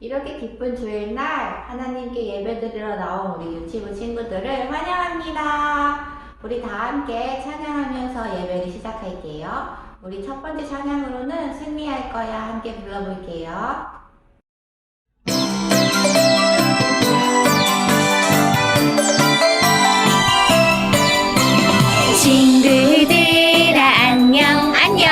이렇게 기쁜 주일날 하나님께 예배드리러 나온 우리 유치부 친구들을 환영합니다. 우리 다 함께 찬양하면서 예배를 시작할게요. 우리 첫 번째 찬양으로는 승리할 거야 함께 불러볼게요. 친구들아 안녕 안녕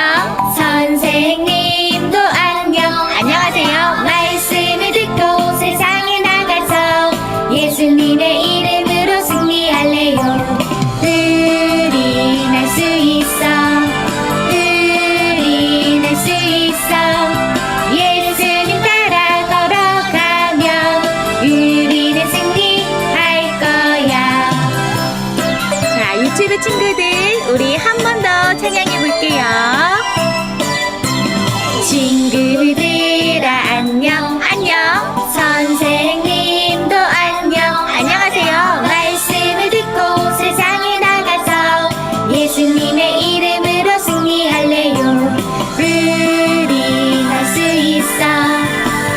선생님도 안녕 안녕하세요. 말씀을 듣고 세상에 나가서 예수님의 이름으로 승리할래요. 우리 날 수 있어 우리 날 수 있어 예수님 따라 걸어가면 우리는 승리할 거야. 자, 유치부 친구들 우리 한 번 더 찬양해 볼게요. 친구들아 안녕 안녕 선생님도 안녕 안녕하세요. 말씀을 듣고 세상에 나가서 예수님의 이름으로 승리할래요. 우리 날 수 있어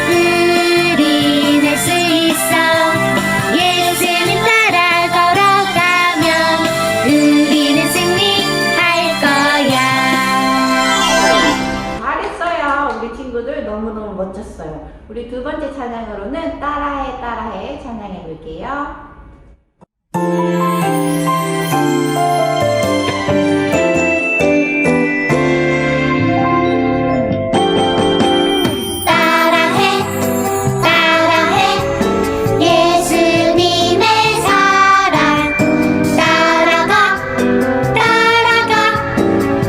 우리 날 수 있어 예수님 따라 걸어가면 우리는 승리할 거야. 잘했어요. 우리 친구들 너무너무 멋졌어요. 우리 두 번째 찬양으로는 따라해 따라해 찬양해 볼게요. 따라해 따라해 예수님의 사랑 따라가 따라가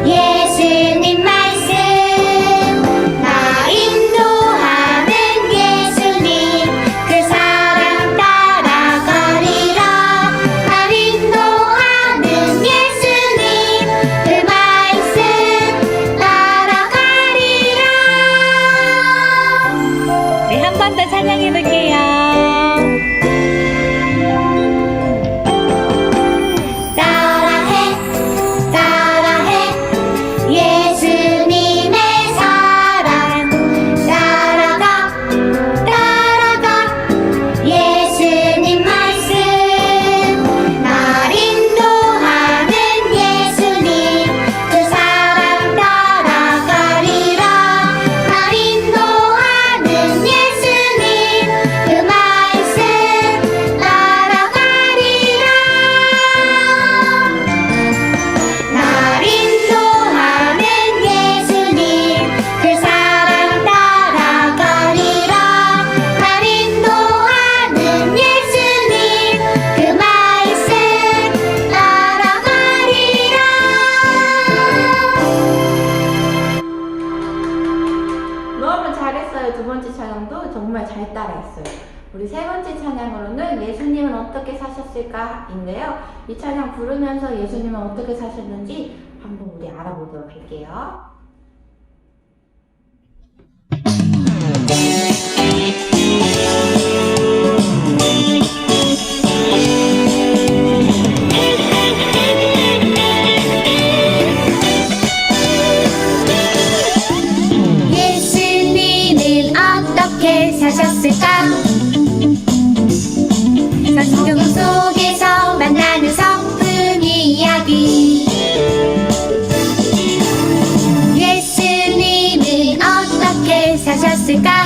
예수님 말씀 나 인도하는 예수님 그 사랑 따라가리라 나 인도하는 예수님 그 말씀 따라가리라. 네, 한 번 더 찬양해 볼게요. 따라해 따라해 예수님의 사랑 따라가 따라가 예수님 말씀 날 인도하는 예수님 그 사랑 따라가리라 날 인도하는 예수님 그 말씀 따라가리라 날 인도하는 예수님 그 사랑 따라가리라 날 인도하는 예수님 그 말씀 따라가리라. 너무 잘했어요. 두 번째 찬양도 정말 잘 따라했어요. 우리 세 번째 찬양으로는 예수님은 어떻게 사셨을까인데요. 이 찬양 부르면서 예수님은 어떻게 사셨는지 한번 우리 알아보도록 할게요. 예수님은 어떻게 사셨을까? 성경 속에서 만나는 성품 이야기. 예수님은 어떻게 사셨을까?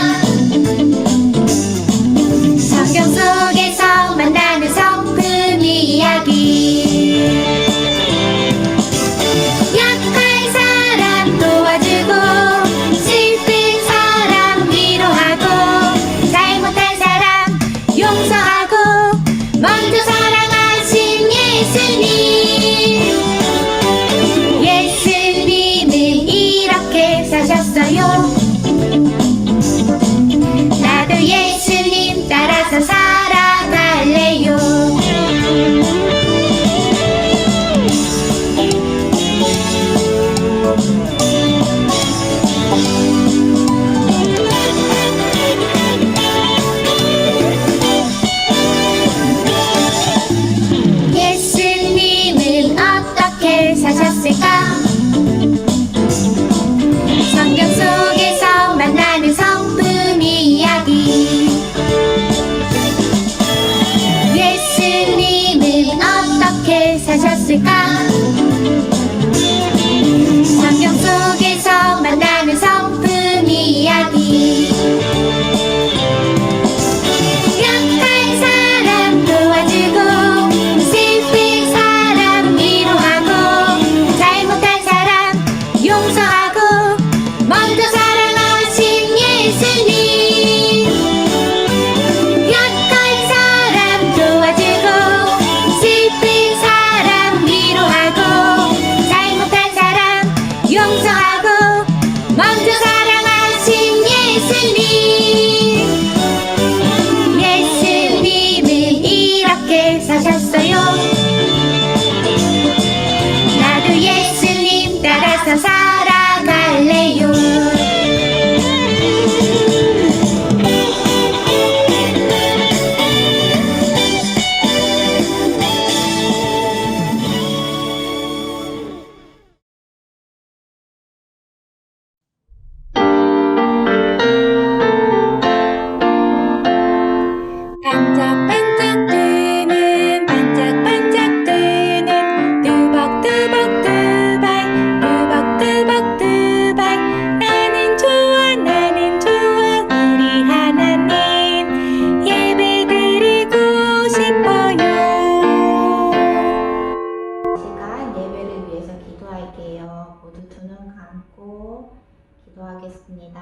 성경 속에서 만나는 성품 이야기. 약한 사람 도와주고 슬픈 사람 위로하고 잘못한 사람 용서하고 먼저 사랑하신 예수님. 예수님은 이렇게 사셨어요. 나도 예수님 따라서 살아갈래요. 예수님은 어떻게 사셨을까? 성경 속에서 만나는 성품 이야기. 약한 사람 도와주고 슬픈 사람 위로하고 잘못한 사람 용서하고 먼저 사랑하신 예수님. 약한 사람 도와주고 슬픈 사람 위로하고 잘못한 사람 용서하고 먼저 사랑하신 예수님. 예수님은 이렇게 사셨어요. 나도 예수님 따라서 살아갈래요. 반짝반짝 뜨는 반짝반짝 뜨는 뚜벅뚜벅 두발 뚜벅뚜벅 두발. 나는 좋아 우리 하나님 예배드리고 싶어요. 시간 예배를 위해서 기도할게요. 모두 두 눈 감고 기도하겠습니다.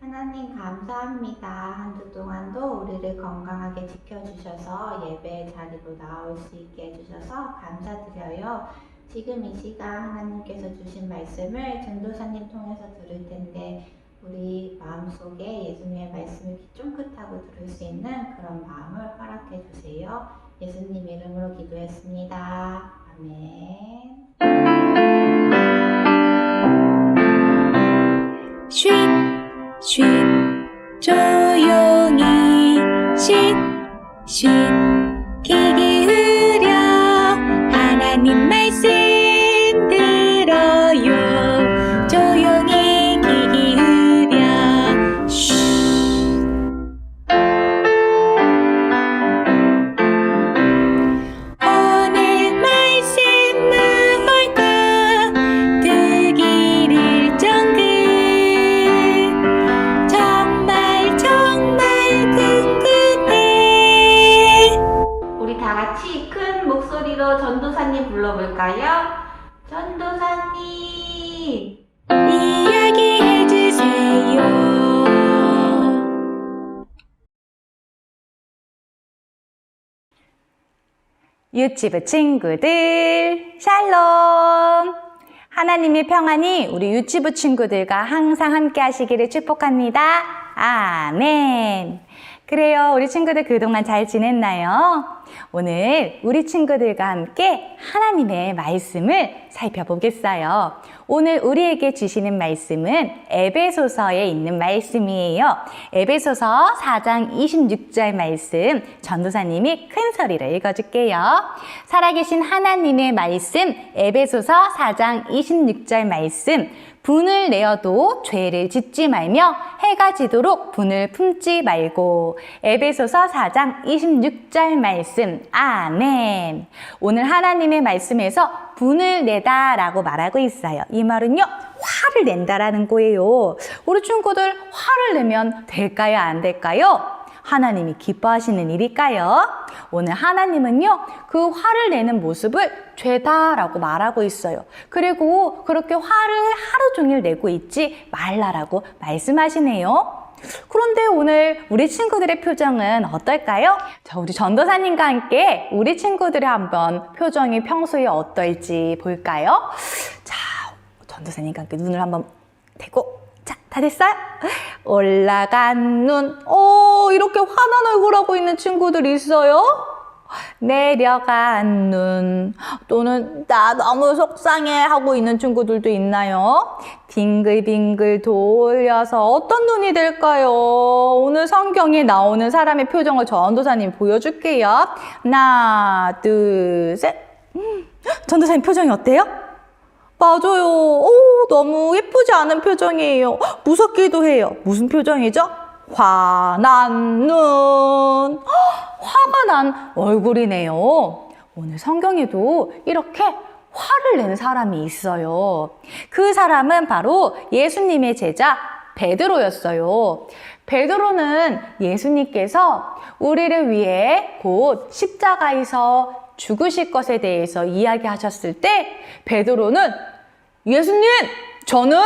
하나님 감사합니다. 한 주 동안도 우리를 건강하게 지켜주셔서 예배 자리로 나올 수 있게 해주셔서 감사드려요. 지금 이 시간 하나님께서 주신 말씀을 전도사님 통해서 들을 텐데 우리 마음속에 예수님의 말씀을 귀 쫑긋하고 들을 수 있는 그런 마음을 허락해 주세요. 예수님 이름으로 기도했습니다. 아멘. 쉿, 쉿, 조용히 쉿, 쉿, 귀 기울여 하나님 말씀 들어요. 조용히 귀 기울여. 쉿. 오늘 말씀 무엇일까 듣기를 쫑긋. 정말 궁금해. 우리 다 같이 큰 목소리로 전도사님 불러볼까요? 전도사님! 이야기해주세요. 유치부 친구들 샬롬. 하나님의 평안이 우리 유치부 친구들과 항상 함께 하시기를 축복합니다. 아멘. 그래요, 우리 친구들 그동안 잘 지냈나요? 오늘 우리 친구들과 함께 하나님의 말씀을 살펴보겠어요. 오늘 우리에게 주시는 말씀은 에베소서에 있는 말씀이에요. 에베소서 4장 26절 말씀 전도사님이 큰 소리로 읽어줄게요. 살아계신 하나님의 말씀 에베소서 4장 26절 말씀. 분을 내어도 죄를 짓지 말며 해가 지도록 분을 품지 말고. 에베소서 4장 26절 말씀. 아멘. 오늘 하나님의 말씀에서 분을 내다 라고 말하고 있어요. 이 말은요, 화를 낸다라는 거예요. 우리 친구들 화를 내면 될까요, 안 될까요? 하나님이 기뻐하시는 일일까요? 오늘 하나님은요, 그 화를 내는 모습을 죄다라고 말하고 있어요. 그리고 그렇게 화를 하루 종일 내고 있지 말라라고 말씀하시네요. 그런데 오늘 우리 친구들의 표정은 어떨까요? 자, 우리 전도사님과 함께 우리 친구들의 한번 표정이 평소에 어떨지 볼까요? 자, 전도사님과 함께 눈을 한번 대고, 자, 다 됐어요? 올라간 눈. 이렇게 화난 얼굴 하고 있는 친구들이 있어요? 내려간 눈. 또는 나 너무 속상해 하고 있는 친구들도 있나요? 빙글빙글 돌려서 어떤 눈이 될까요? 오늘 성경에 나오는 사람의 표정을 전도사님 보여줄게요. 하나, 둘, 셋. 전도사님 표정이 어때요? 맞아요. 너무 예쁘지 않은 표정이에요. 무섭기도 해요. 무슨 표정이죠? 화난 눈. 화가 난 얼굴이네요. 오늘 성경에도 이렇게 화를 낸 사람이 있어요. 그 사람은 바로 예수님의 제자 베드로였어요. 베드로는 예수님께서 우리를 위해 곧 십자가에서 죽으실 것에 대해서 이야기하셨을 때 베드로는 예수님, 저는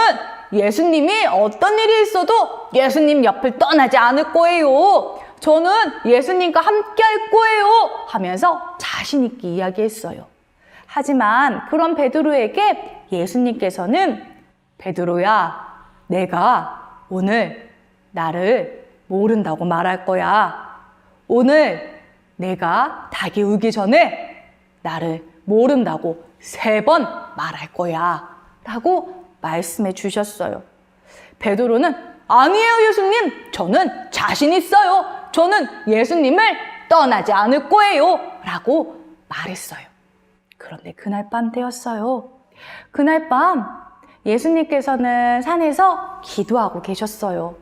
예수님이 어떤 일이 있어도 예수님 옆을 떠나지 않을 거예요. 저는 예수님과 함께 할 거예요. 하면서 자신 있게 이야기했어요. 하지만 그런 베드로에게 예수님께서는 베드로야, 내가 오늘 나를 모른다고 말할 거야. 오늘 내가 닭이 울기 전에 나를 모른다고 3번 말할 거야. 라고 말씀해 주셨어요. 베드로는 아니에요, 예수님. 저는 자신 있어요. 저는 예수님을 떠나지 않을 거예요. 라고 말했어요. 그런데 그날 밤 되었어요. 그날 밤 예수님께서는 산에서 기도하고 계셨어요.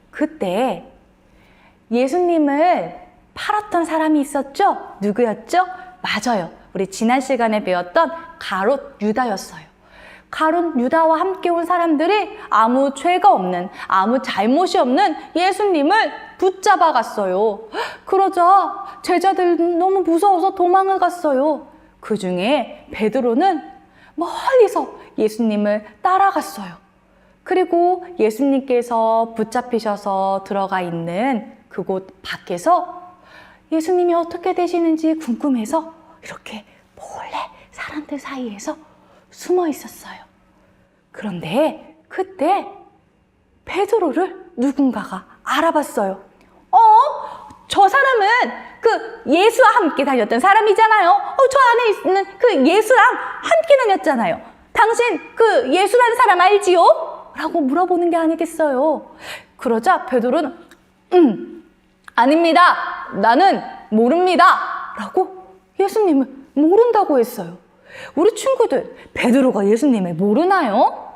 그때 예수님을 팔았던 사람이 있었죠? 누구였죠? 맞아요. 우리 지난 시간에 배웠던 가롯 유다였어요. 가롯 유다와 함께 온 사람들이 아무 죄가 없는, 아무 잘못이 없는 예수님을 붙잡아 갔어요. 그러자 제자들 너무 무서워서 도망을 갔어요. 그 중에 베드로는 멀리서 예수님을 따라갔어요. 그리고 예수님께서 붙잡히셔서 들어가 있는 그곳 밖에서 예수님이 어떻게 되시는지 궁금해서 이렇게 몰래 사람들 사이에서 숨어 있었어요. 그런데 그때 베드로를 누군가가 알아봤어요. 저 사람은 그 예수와 함께 다녔던 사람이잖아요. 저 안에 있는 그 예수랑 함께 다녔잖아요. 당신 그 예수라는 사람 알지요? 라고 물어보는 게 아니겠어요. 그러자 베드로는 아닙니다. 나는 모릅니다. 라고 예수님을 모른다고 했어요. 우리 친구들, 베드로가 예수님을 모르나요?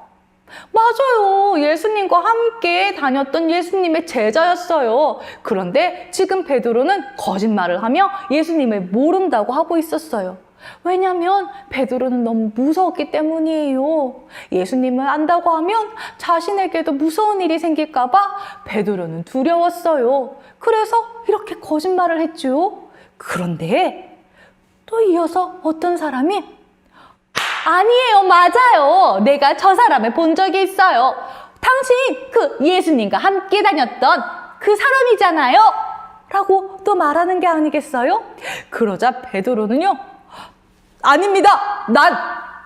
맞아요. 예수님과 함께 다녔던 예수님의 제자였어요. 그런데 지금 베드로는 거짓말을 하며 예수님을 모른다고 하고 있었어요. 왜냐하면 베드로는 너무 무서웠기 때문이에요. 예수님을 안다고 하면 자신에게도 무서운 일이 생길까 봐 베드로는 두려웠어요. 그래서 이렇게 거짓말을 했죠. 그런데 또 이어서 어떤 사람이 아니에요, 맞아요. 내가 저 사람을 본 적이 있어요. 당신 그 예수님과 함께 다녔던 그 사람이잖아요. 라고 또 말하는 게 아니겠어요? 그러자 베드로는요, 아닙니다. 난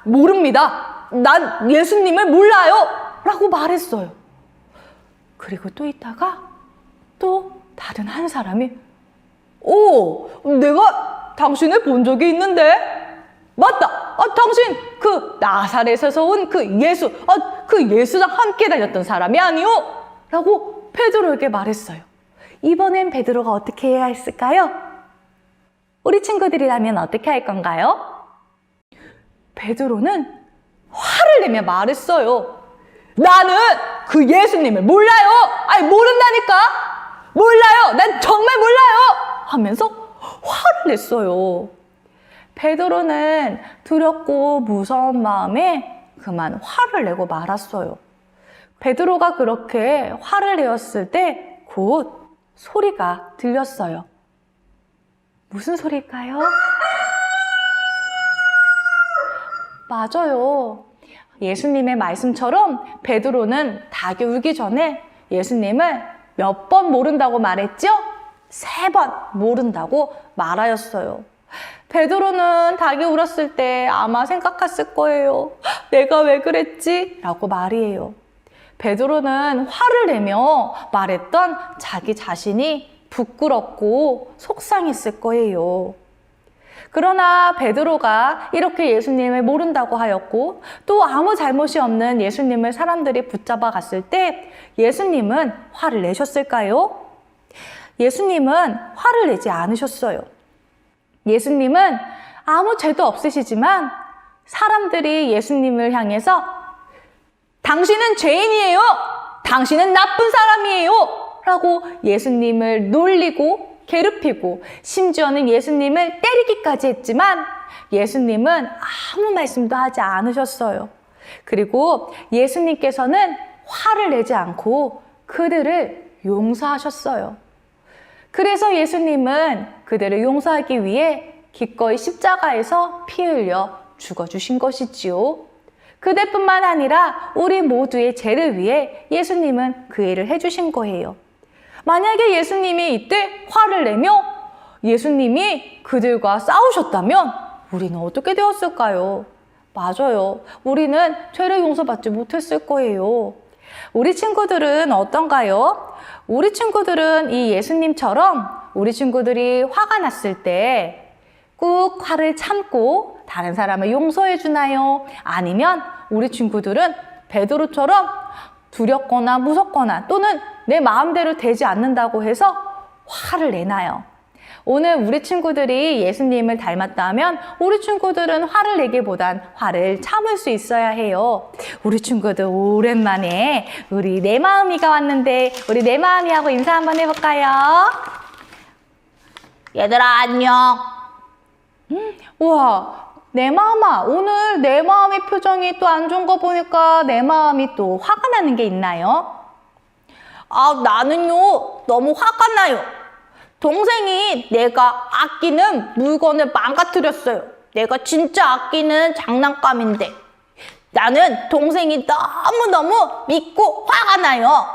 모릅니다. 난 예수님을 몰라요. 라고 말했어요. 그리고 또 있다가 또 다른 한 사람이 내가 당신을 본 적이 있는데 맞다. 당신 그 나사렛에서 온 그 예수, 그 예수랑 함께 다녔던 사람이 아니오? 라고 베드로에게 말했어요. 이번엔 베드로가 어떻게 해야 했을까요? 우리 친구들이라면 어떻게 할 건가요? 베드로는 화를 내며 말했어요. 나는 그 예수님을 몰라요. 아니 모른다니까. 몰라요. 난 정말 몰라요. 하면서 화를 냈어요. 베드로는 두렵고 무서운 마음에 그만 화를 내고 말았어요. 베드로가 그렇게 화를 내었을 때 곧 소리가 들렸어요. 무슨 소리일까요? 맞아요. 예수님의 말씀처럼 베드로는 닭이 울기 전에 예수님을 몇 번 모른다고 말했죠? 3번 모른다고 말하였어요. 베드로는 닭이 울었을 때 아마 생각했을 거예요. 내가 왜 그랬지? 라고 말이에요. 베드로는 화를 내며 말했던 자기 자신이 부끄럽고 속상했을 거예요. 그러나 베드로가 이렇게 예수님을 모른다고 하였고 또 아무 잘못이 없는 예수님을 사람들이 붙잡아 갔을 때 예수님은 화를 내셨을까요? 예수님은 화를 내지 않으셨어요. 예수님은 아무 죄도 없으시지만 사람들이 예수님을 향해서 당신은 죄인이에요. 당신은 나쁜 사람이에요. 라고 예수님을 놀리고 괴롭히고 심지어는 예수님을 때리기까지 했지만 예수님은 아무 말씀도 하지 않으셨어요. 그리고 예수님께서는 화를 내지 않고 그들을 용서하셨어요. 그래서 예수님은 그들을 용서하기 위해 기꺼이 십자가에서 피 흘려 죽어주신 것이지요. 그들뿐만 아니라 우리 모두의 죄를 위해 예수님은 그 일을 해주신 거예요. 만약에 예수님이 이때 화를 내며 예수님이 그들과 싸우셨다면 우리는 어떻게 되었을까요? 맞아요. 우리는 죄를 용서받지 못했을 거예요. 우리 친구들은 어떤가요? 우리 친구들은 이 예수님처럼 우리 친구들이 화가 났을 때 꾹 화를 참고 다른 사람을 용서해 주나요? 아니면 우리 친구들은 베드로처럼 두렵거나 무섭거나 또는 내 마음대로 되지 않는다고 해서 화를 내나요? 오늘 우리 친구들이 예수님을 닮았다면 우리 친구들은 화를 내기보단 화를 참을 수 있어야 해요. 우리 친구들 오랜만에 우리 내 마음이가 왔는데 우리 내 마음이하고 인사 한번 해볼까요? 얘들아 안녕. 우와, 내 마음아, 오늘 내 마음의 표정이 또 안 좋은 거 보니까 내 마음이 또 화가 나는 게 있나요? 아, 나는요 너무 화가 나요. 동생이 내가 아끼는 물건을 망가뜨렸어요. 내가 진짜 아끼는 장난감인데 나는 동생이 너무너무 믿고 화가 나요.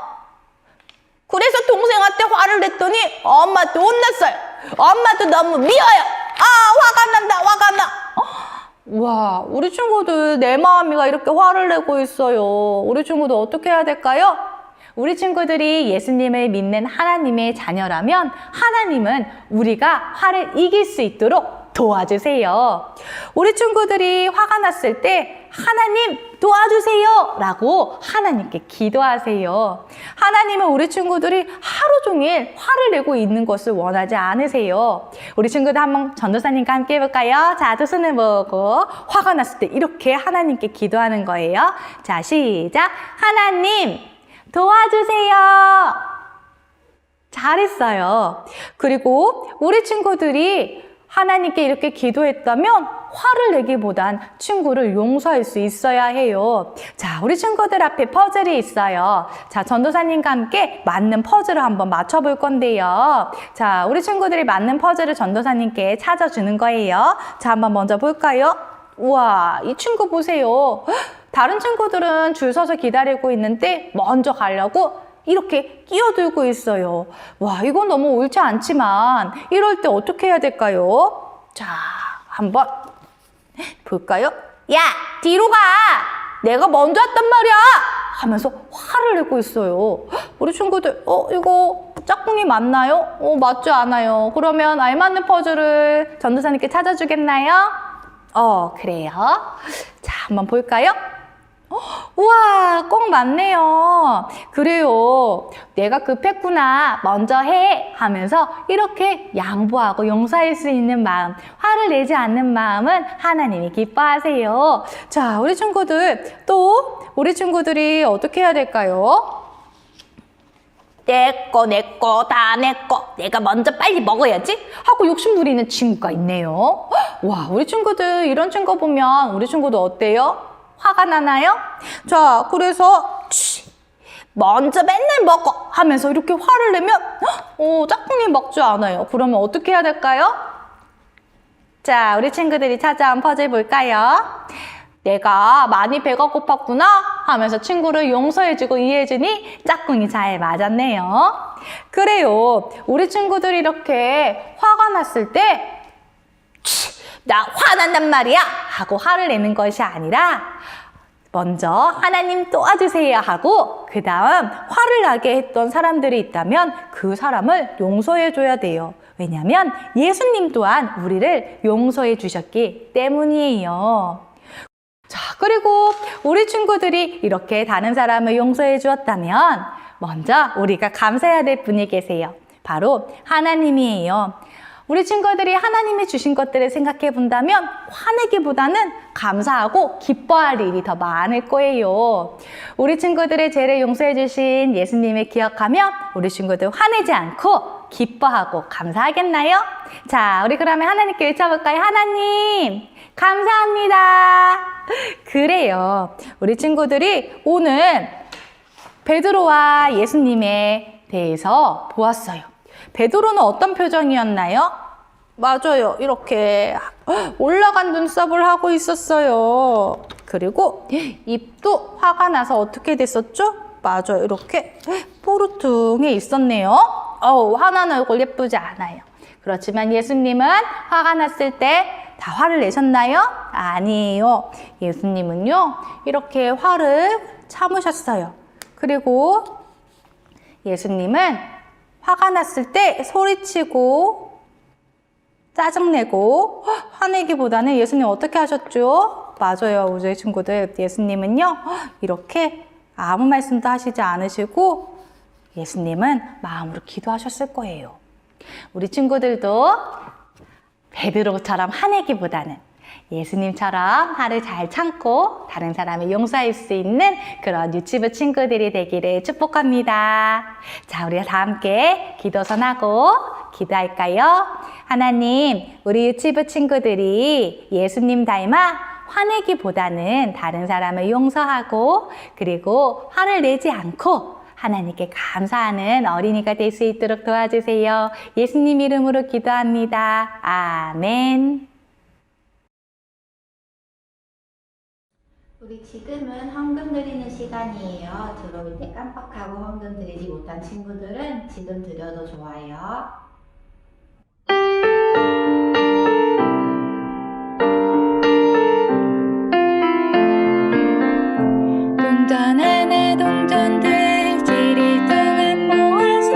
그래서 동생한테 화를 냈더니 엄마도 혼났어요. 엄마도 너무 미워요. 아, 화가 난다, 화가 나. 와, 우리 친구들 내 마음이가 이렇게 화를 내고 있어요. 우리 친구들 어떻게 해야 될까요? 우리 친구들이 예수님을 믿는 하나님의 자녀라면 하나님은 우리가 화를 이길 수 있도록 도와주세요. 우리 친구들이 화가 났을 때 하나님 도와주세요 라고 하나님께 기도하세요. 하나님은 우리 친구들이 하루 종일 화를 내고 있는 것을 원하지 않으세요. 우리 친구들 한번 전도사님과 함께 해볼까요? 자, 두 손을 모으고 화가 났을 때 이렇게 하나님께 기도하는 거예요. 자, 시작. 하나님 도와주세요. 잘했어요. 그리고 우리 친구들이 하나님께 이렇게 기도했다면 화를 내기보단 친구를 용서할 수 있어야 해요. 자, 우리 친구들 앞에 퍼즐이 있어요. 자, 전도사님과 함께 맞는 퍼즐을 한번 맞춰볼 건데요. 자, 우리 친구들이 맞는 퍼즐을 전도사님께 찾아주는 거예요. 자, 한번 먼저 볼까요? 우와, 이 친구 보세요. 다른 친구들은 줄 서서 기다리고 있는데 먼저 가려고 이렇게 끼어들고 있어요. 와, 이건 너무 옳지 않지만 이럴 때 어떻게 해야 될까요? 자, 한번 볼까요? 야, 뒤로 가! 내가 먼저 왔단 말이야! 하면서 화를 내고 있어요. 우리 친구들, 이거 짝꿍이 맞나요? 맞지 않아요. 그러면 알맞는 퍼즐을 전도사님께 찾아주겠나요? 그래요. 자, 한번 볼까요? 우와, 꼭 맞네요. 그래요. 내가 급했구나. 먼저 해. 하면서 이렇게 양보하고 용서할 수 있는 마음, 화를 내지 않는 마음은 하나님이 기뻐하세요. 자, 우리 친구들, 또 우리 친구들이 어떻게 해야 될까요? 내 거, 다 내 거. 내가 먼저 빨리 먹어야지. 하고 욕심 부리는 친구가 있네요. 와, 우리 친구들 이런 친구 보면 우리 친구들 어때요? 화가 나나요? 자, 그래서 먼저 맨날 먹어 하면서 이렇게 화를 내면 짝꿍이 먹지 않아요. 그러면 어떻게 해야 될까요? 자, 우리 친구들이 찾아온 퍼즐 볼까요? 내가 많이 배가 고팠구나 하면서 친구를 용서해주고 이해해주니 짝꿍이 잘 맞았네요. 그래요. 우리 친구들이 이렇게 화가 났을 때 나 화난단 말이야 하고 화를 내는 것이 아니라 먼저 하나님 도와주세요 하고 그 다음 화를 나게 했던 사람들이 있다면 그 사람을 용서해 줘야 돼요. 왜냐하면 예수님 또한 우리를 용서해 주셨기 때문이에요. 자, 그리고 우리 친구들이 이렇게 다른 사람을 용서해 주었다면 먼저 우리가 감사해야 될 분이 계세요. 바로 하나님이에요. 우리 친구들이 하나님이 주신 것들을 생각해 본다면 화내기보다는 감사하고 기뻐할 일이 더 많을 거예요. 우리 친구들의 죄를 용서해 주신 예수님을 기억하며 우리 친구들 화내지 않고 기뻐하고 감사하겠나요? 자, 우리 그러면 하나님께 외쳐볼까요? 하나님, 감사합니다. 그래요. 우리 친구들이 오늘 베드로와 예수님에 대해서 보았어요. 베드로는 어떤 표정이었나요? 맞아요. 이렇게 올라간 눈썹을 하고 있었어요. 그리고 입도 화가 나서 어떻게 됐었죠? 맞아요. 이렇게 포르퉁해 있었네요. 화난 얼굴 예쁘지 않아요. 그렇지만 예수님은 화가 났을 때 다 화를 내셨나요? 아니에요. 예수님은요, 이렇게 화를 참으셨어요. 그리고 예수님은 화가 났을 때 소리치고 짜증내고 화내기보다는 예수님 어떻게 하셨죠? 맞아요. 우리 친구들, 예수님은요, 이렇게 아무 말씀도 하시지 않으시고 예수님은 마음으로 기도하셨을 거예요. 우리 친구들도 베드로처럼 화내기보다는 예수님처럼 화를 잘 참고 다른 사람을 용서할 수 있는 그런 유치부 친구들이 되기를 축복합니다. 자, 우리 다 함께 기도선하고 기도할까요? 하나님, 우리 유치부 친구들이 예수님 닮아 화내기보다는 다른 사람을 용서하고 그리고 화를 내지 않고 하나님께 감사하는 어린이가 될 수 있도록 도와주세요. 예수님 이름으로 기도합니다. 아멘. 우리 지금은 헌금 드리는 시간이에요. 들어올 때 깜빡하고 헌금 드리지 못한 친구들은 지금 드려도 좋아요. 동전 하나 동전 둘 7일 동안 모아서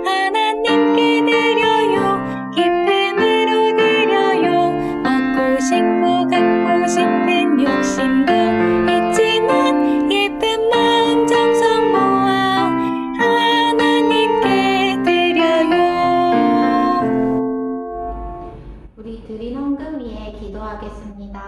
하나님께 드려요. 기쁨으로 드려요. 먹고 싶고 갖고 싶은 욕심도 있지만 예쁜 마음 정성 모아 하나님께 드려요. 우리 드린 헌금 위에 기도하겠습니다.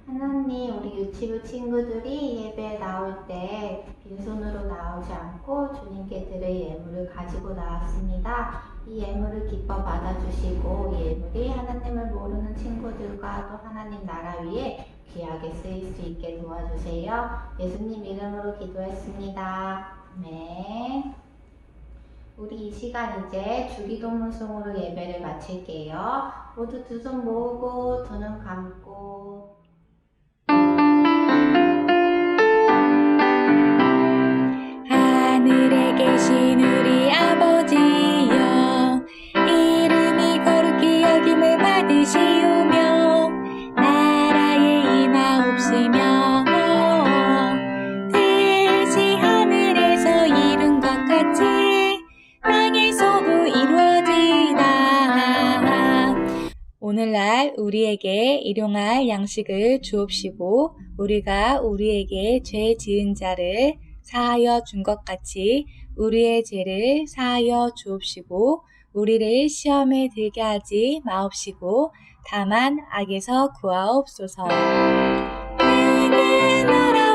하나님, 우리 유치부 친구들이 예배에 나올 때 빈손으로 나오지 않고 주님께 드릴 예물을 가지고 나왔습니다. 이 예물을 기뻐 받아주시고 이 예물이 하나님을 모르는 친구들과 또 하나님 나라 위에 귀하게 쓰일 수 있게 도와주세요. 예수님 이름으로 기도했습니다. 아멘. 우리 이 시간 이제 주기도문송으로 예배를 마칠게요. 모두 두 손 모으고 두 눈 감고 하늘에 계신 우리 아버지여, 이름이 거룩히 여김을 받으시오며 나라의 임하옵시며 뜻이 하늘에서 이룬 것 같이 땅에서도 이루어지이다. 오늘날 우리에게 일용할 양식을 주옵시고 우리가 우리에게 죄 지은 자를 사하여 준 것 같이 우리의 죄를 사하여 주옵시고 우리를 시험에 들게 하지 마옵시고 다만 악에서 구하옵소서. 내게 나라